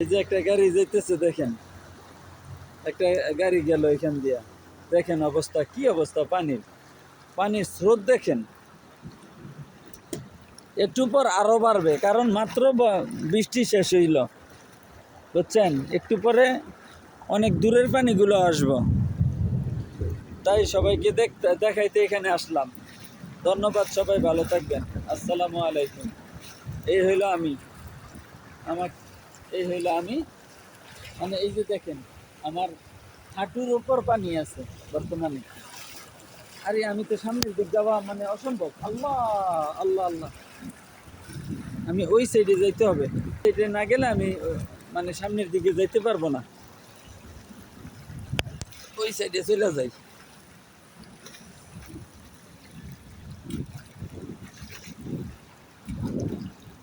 এই যে একটা গাড়ি যাইতেছে দেখেন, একটা গাড়ি গেল এখান দিয়া, দেখেন অবস্থা, কি অবস্থা পানির, পানির স্রোত দেখেন। একটু পর আরো বাড়বে, কারণ মাত্র বৃষ্টি শেষ হইল, বুঝছেন। একটু পরে অনেক দূরের পানিগুলো আসবো, তাই সবাইকে দেখাইতে এখানে আসলাম। ধন্যবাদ, সবাই ভালো থাকবেন। আসসালামু আলাইকুম। এই হইল আমি, আমার এই হইল আমি, মানে এই যে দেখেন আমার হাঁটুর উপর পানি আছে বর্তমানে। আরে আমি তো সামনের দিক যাওয়া মানে অসম্ভব। আল্লাহ আল্লাহ আল্লাহ, আমি ওই সাইডে যাইতে হবে। সাইডে না গেলে আমি মানে সামনের দিকে যাইতে পারবো না, ওই সাইডে চলে যাই।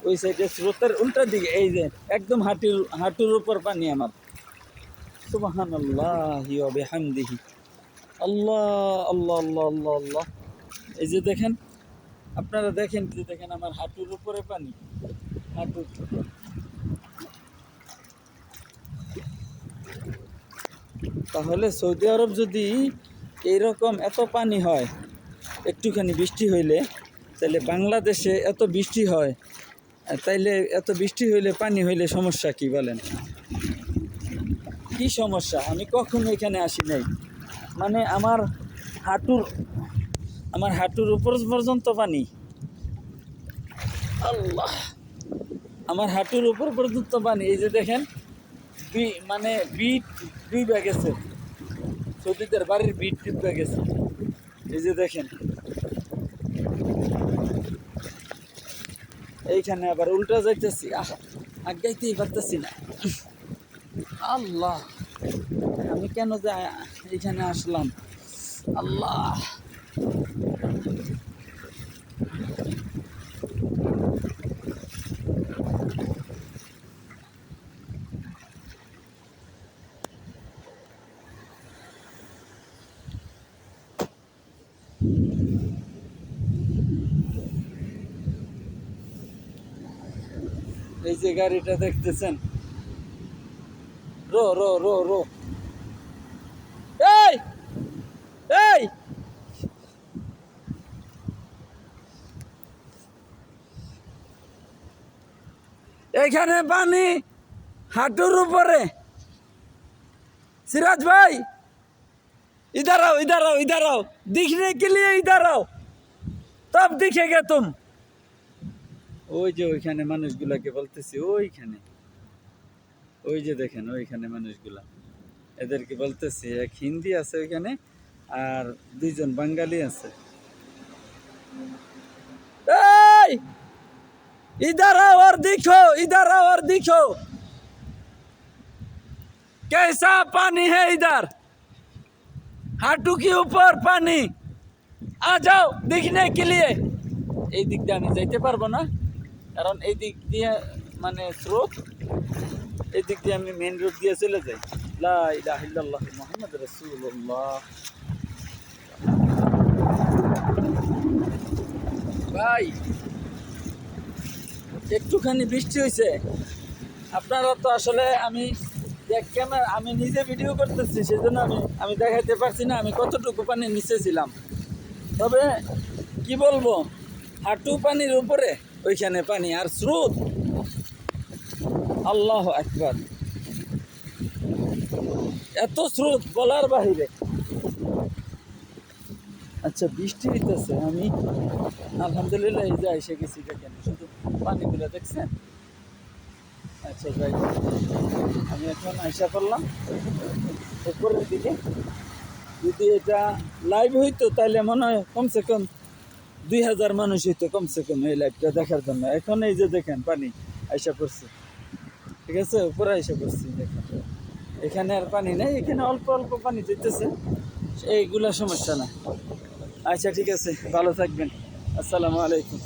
ওই সাইডে স্রোতের উল্টা দিকে, এই যে একদম হাঁটুর উপর পানি আমার। সুবহানাল্লাহি ওয়া বিহামদিহি। আল্লাহ আল্লাহ আল্লাহ আল্লাহ আল্লাহ। এই যে দেখেন, আপনারা দেখেন, যে দেখেন আমার হাঁটুর উপরে পানি, হাঁটুর। তাহলে সৌদি আরব যদি এইরকম এত পানি হয়, একটুখানি বৃষ্টি হইলে, তাহলে বাংলাদেশে এত বৃষ্টি হয়, তাইলে এত বৃষ্টি হইলে, পানি হইলে সমস্যা কি বলেন? কি সমস্যা? আমি কখনো এখানে আসি নাই, মানে আমার হাঁটুর উপর পর্যন্ত পানি। আল্লাহ, আমার হাঁটুর উপর পর্যন্ত পানি। এই যে দেখেন, মানে বিট ডুইবা গেছে, সৌদিদের বাড়ির বিট ডুইবা গেছে। এই যে দেখেন, এইখানে আবার উল্টা যাইতেছি, আগাইতেই পারতেছি না। আল্লাহ, আমি কেন যে এইখানে আসলাম? আল্লাহ, এই যে গাড়িটা দেখতেছেন, রো রো রো রো, এই এই এখানে পানি হাঁটুর উপরে। सिराज भाई इधर आओ इधर आओ इधर आओ, दिखने के लिए इधर आओ, तब दिखेगा तुम। ওই যে ওইখানে মানুষগুলাকে বলতেছি, ওইখানে, ওই যে দেখেন ওইখানে মানুষগুলা, এদেরকে বলতেছি, এক হিন্দি আছে ওইখানে আর দুইজন বাঙালি আছে। এই इधर आओ और दिखो, इधर आओ और दिखो कैसा पानी है इधर, हाटू के ऊपर पानी। आ जाओ दिखने के लिए। এই দিক দিয়ে আমি যাইতে পারবো না, কারণ এই দিক দিয়ে মানে স্রোত, এই দিক দিয়ে আমি মেইন রোড দিয়ে চলে যাই। লা ইলাহা ইল্লাল্লাহ মুহাম্মদ রাসূলুল্লাহ। ভাই একটুখানি বৃষ্টি হয়েছে, আপনারা তো আসলে, আমি ক্যামেরা, আমি নিজে ভিডিও করতেছি, সেজন্য আমি দেখাইতে পারছি না আমি কতটুকু পানির নিচে ছিলাম। তবে কি বলবো, হাঁটু পানির উপরে ওইখানে পানি আর স্রোত, আল্লাহু আকবার, এত স্রোত বলার বাহিরে। আচ্ছা, বৃষ্টি হইতেছে, আমি আলহামদুলিল্লাহ এই যে এসে গেছি, দেখেন শুধু পানিগুলো দেখছেন। আচ্ছা যাই, আমি এখন আইসা করলাম উপরের দিকে। যদি এটা লাইভ হইতো তাহলে মনে হয় কমসে কম 2000 মানুষ হইতো কমসে কম এই লাইভটা দেখার জন্য। এখন এই যে দেখেন পানি আইসা পড়ছে, ঠিক আছে, উপরে আইসা পড়ছি, দেখেন এখানে আর পানি নেই, এখানে অল্প অল্প পানি যেতেছে, এইগুলা সমস্যা না। আচ্ছা ঠিক আছে, ভালো থাকবেন। আসসালামু আলাইকুম।